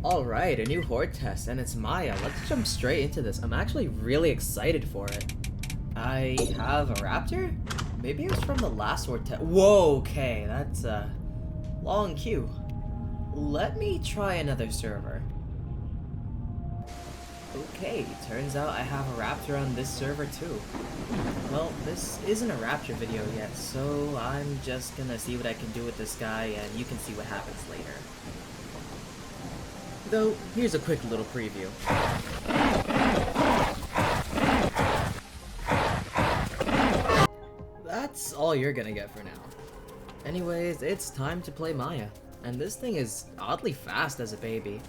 Alright, a new hoard test, and it's Maia. Let's jump straight into this. I'm actually really excited for it. I have a raptor? Maybe it was from the last hoard test. Whoa, okay, that's a long queue. Let me try another server. Okay, turns out I have a raptor on this server too. Well, this isn't a raptor video yet, so I'm just gonna see what I can do with this guy, and you can see what happens later. Though, here's a quick little preview. That's all you're gonna get for now. Anyways, it's time to play Maia, and this thing is oddly fast as a baby.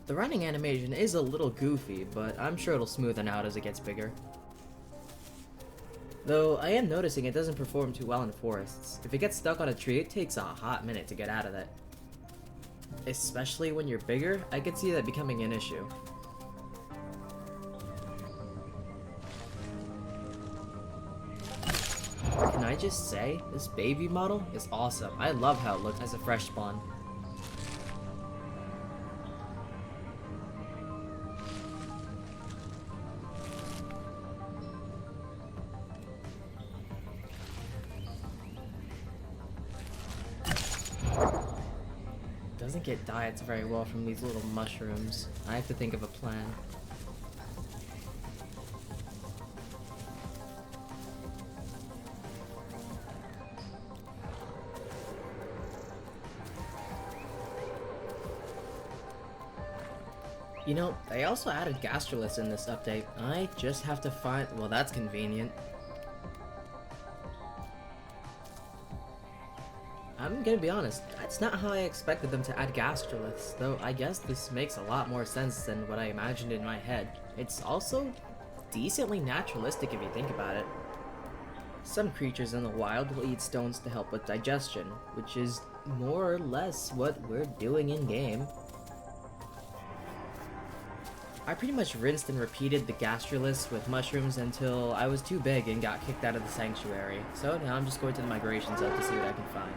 The running animation is a little goofy, but I'm sure it'll smoothen out as it gets bigger. Though, I am noticing it doesn't perform too well in forests. If it gets stuck on a tree, it takes a hot minute to get out of it. Especially when you're bigger, I could see that becoming an issue. Can I just say, this baby model is awesome. I love how it looks as a fresh spawn. Doesn't get diets very well from these little mushrooms. I have to think of a plan. You know, they also added gastroliths in this update. I just have to find... well, that's convenient. I'm gonna be honest, that's not how I expected them to add gastroliths, though I guess this makes a lot more sense than what I imagined in my head. It's also decently naturalistic if you think about it. Some creatures in the wild will eat stones to help with digestion, which is more or less what we're doing in-game. I pretty much rinsed and repeated the gastroliths with mushrooms until I was too big and got kicked out of the sanctuary, so now I'm just going to the migration zone to see what I can find.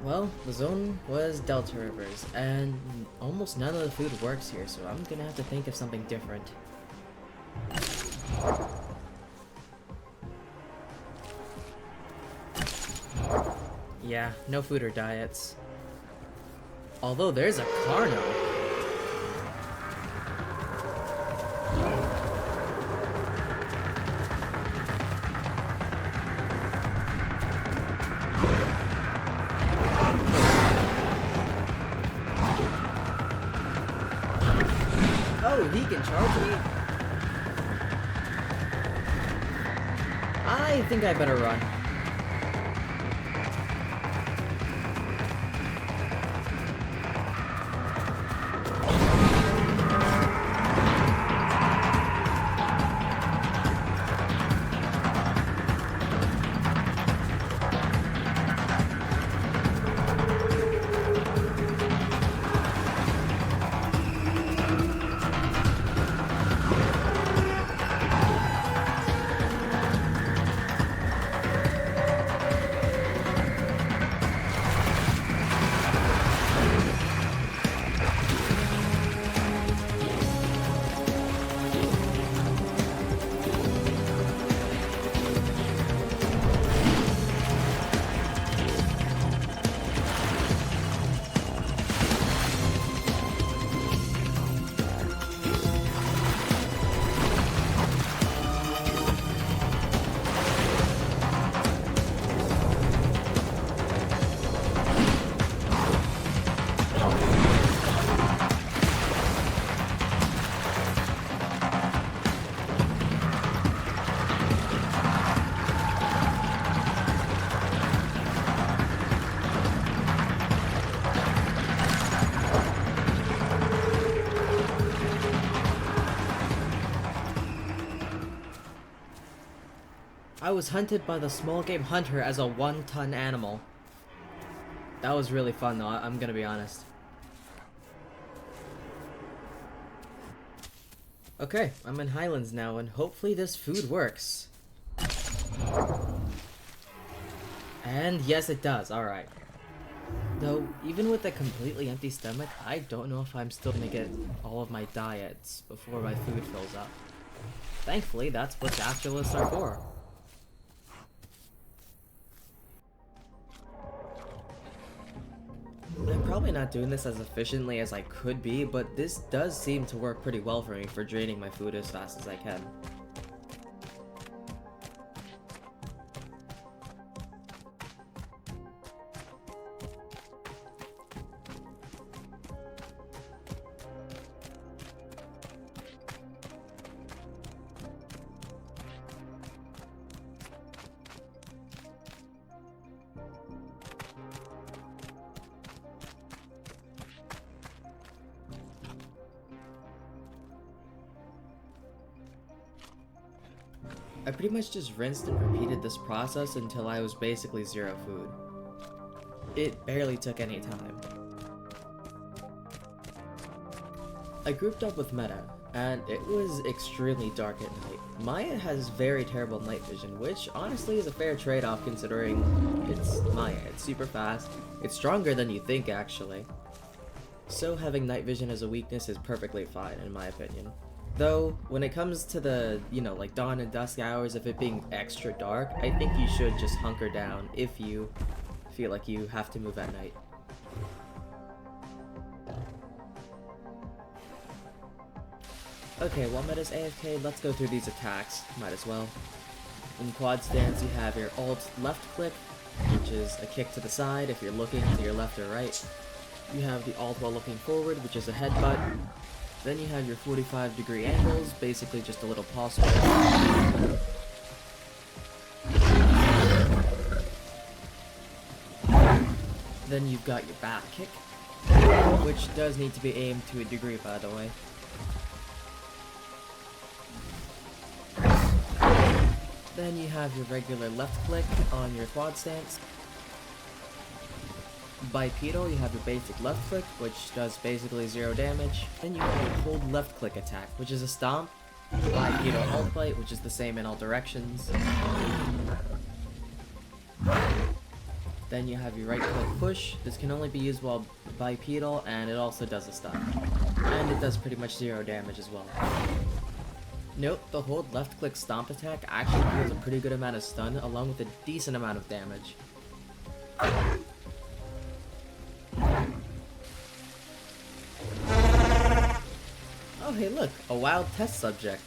Well, the zone was Delta Rivers, and almost none of the food works here, so I'm gonna have to think of something different. Yeah, no food or diets. Although there's a Carno. Oh, he can charge me? I think I better run. I was hunted by the small game hunter as a 1-ton animal. That was really fun though, I'm gonna be honest. Okay, I'm in Highlands now, and hopefully this food works. And yes, it does, alright. Though, even with a completely empty stomach, I don't know if I'm still gonna get all of my diets before my food fills up. Thankfully, that's what gastroliths are for. I'm probably not doing this as efficiently as I could be, but this does seem to work pretty well for me for draining my food as fast as I can. I pretty much just rinsed and repeated this process until I was basically zero food. It barely took any time. I grouped up with Meta, and it was extremely dark at night. Maya has very terrible night vision, which honestly is a fair trade-off considering it's Maya. It's super fast, it's stronger than you think actually. So having night vision as a weakness is perfectly fine in my opinion. Though, when it comes to the, like dawn and dusk hours of it being extra dark, I think you should just hunker down if you feel like you have to move at night. Okay, while Meta's AFK, let's go through these attacks. Might as well. In quad stance, you have your alt left click, which is a kick to the side if you're looking to your left or right. You have the alt while looking forward, which is a headbutt. Then you have your 45-degree angles, basically just a little paw swing. Then you've got your back kick, which does need to be aimed to a degree, by the way. Then you have your regular left click on your quad stance. Bipedal, you have your basic left click, which does basically 0 damage. Then you have your hold left click attack, which is a stomp. Bipedal alt bite, which is the same in all directions. Then you have your right click push. This can only be used while bipedal, and it also does a stun. And it does pretty much 0 damage as well. Note, the hold left click stomp attack actually deals a pretty good amount of stun, along with a decent amount of damage. Oh hey look, a wild test subject.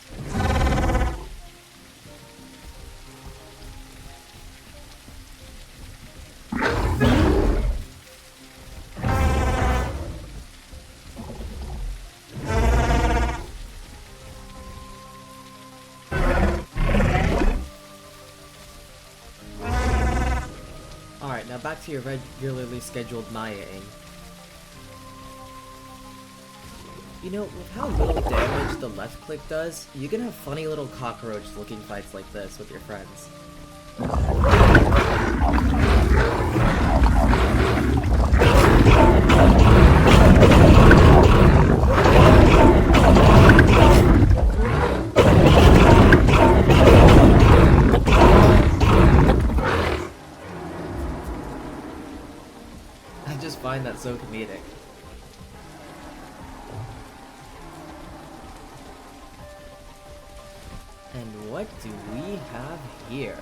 Alright, now back to your regularly scheduled Maiaing. You know, with how little damage the left click does, you can have funny little cockroach looking fights like this with your friends. I just find that so comedic. And what do we have here?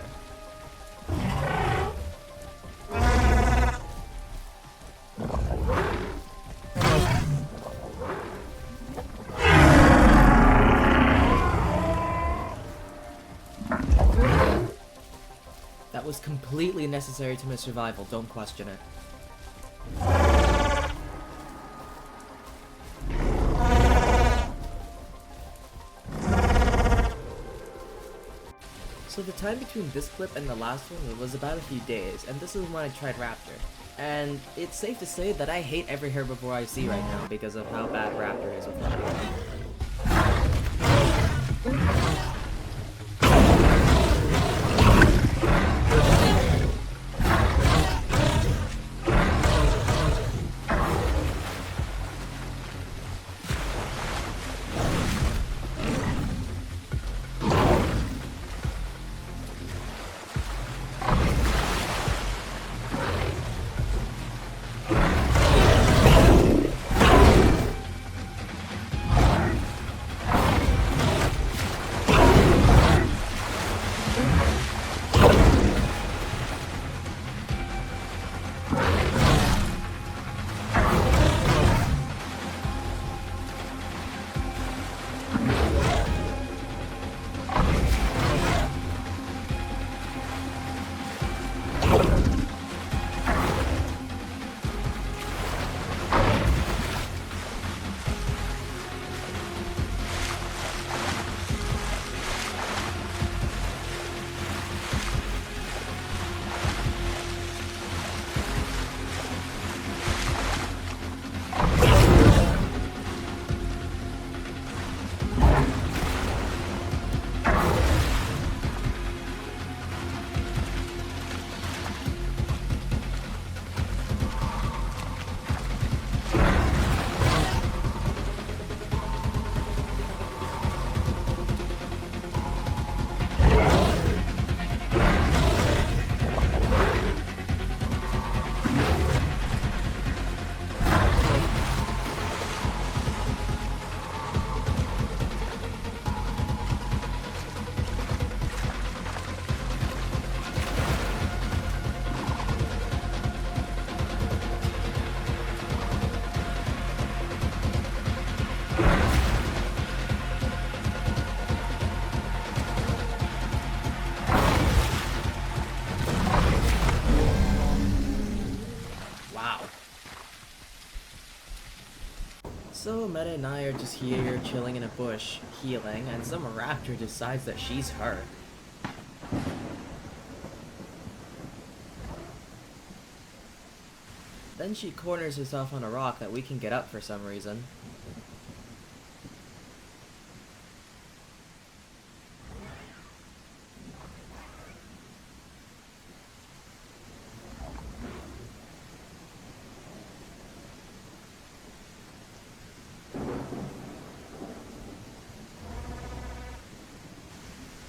That was completely necessary to my survival, don't question it. So the time between this clip and the last one was about a few days, and this is when I tried Raptor. And it's safe to say that I hate every herbivore I see right now because of how bad Raptor is with Raptor. Meta and I are just here chilling in a bush, healing, and some raptor decides that she's her. Then she corners herself on a rock that we can get up for some reason.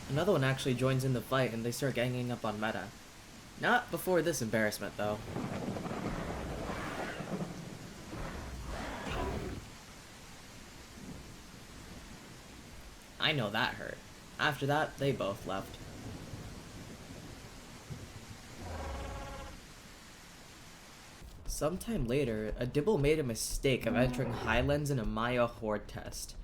Another one actually joins in the fight and they start ganging up on Meta. Not before this embarrassment, though. I know that hurt. After that, they both left. Sometime later, a Dibble made a mistake of entering Highlands in a Maia hoard test.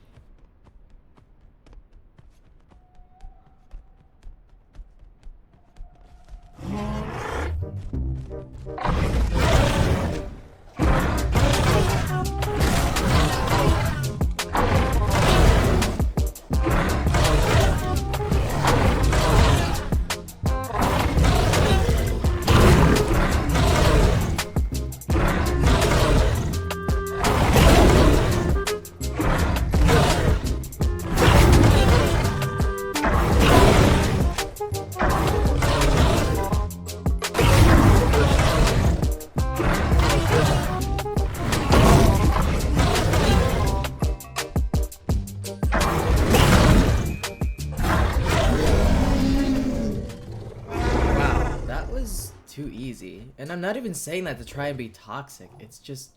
Too easy. And I'm not even saying that to try and be toxic. It's just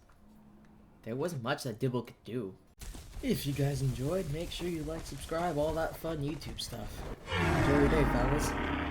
there wasn't much that Dibble could do. If you guys enjoyed, make sure you like, subscribe, all that fun YouTube stuff. Enjoy your day, fellas.